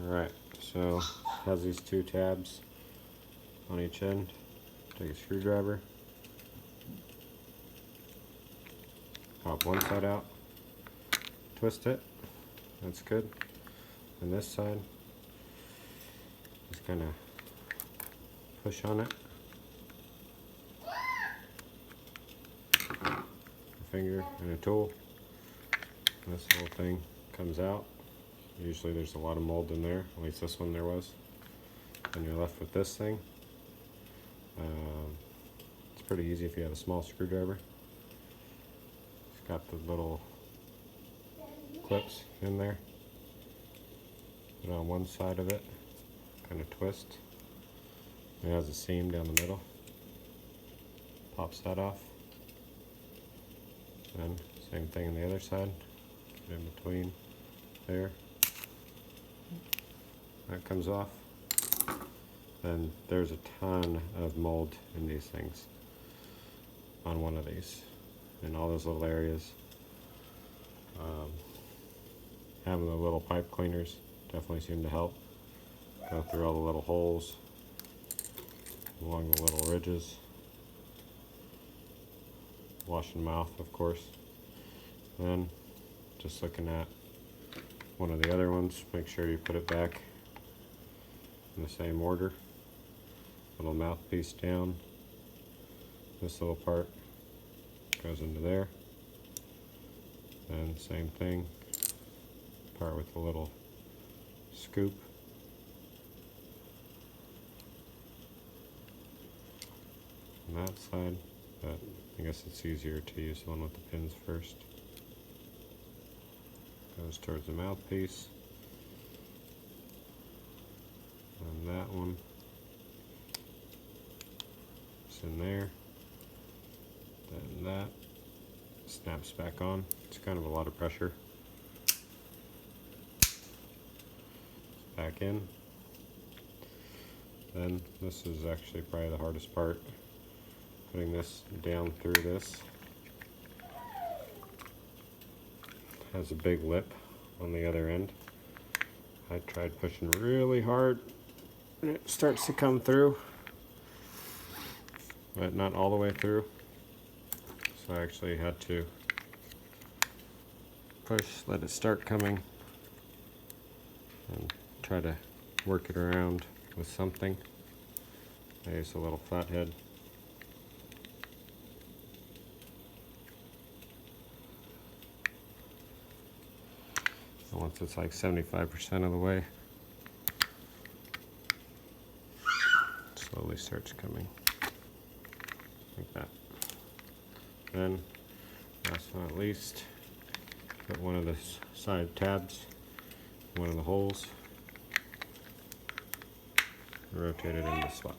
Alright, so it has these two tabs on each end. Take a screwdriver, pop one side out, twist it, that's good. And this side, just kind of push on it. A finger and a tool. And this whole thing comes out. Usually there's a lot of mold in there, at least this one there was. And you're left with this thing. It's pretty easy if you have a small screwdriver. It's got the little clips in there. Put it on one side of it, kind of twist. It has a seam down the middle. Pops that off. And same thing on the other side. Get in between there. That comes off. Then there's a ton of mold in these things on one of these, in all those little areas. Having the little pipe cleaners definitely seem to help. Go through all the little holes along the little ridges. Washing mouth, of course. Then just looking at one of the other ones, make sure you put it back in the same order. Little mouthpiece down. This little part goes into there. And same thing. Part with the little scoop. On that side, but I guess it's easier to use the one with the pins first. Goes towards the mouthpiece. And that one is in there. Then that snaps back on. It's kind of a lot of pressure. Back in. Then this is actually probably the hardest part. Putting this down through this. Has a big lip on the other end. I tried pushing really hard and it starts to come through, but not all the way through. So I actually had to push, let it start coming, and try to work it around with something. I use a little flathead. And once it's like 75% of the way, it slowly starts coming like that. Then, last but not least, put one of the side tabs in one of the holes, rotate it into the slot.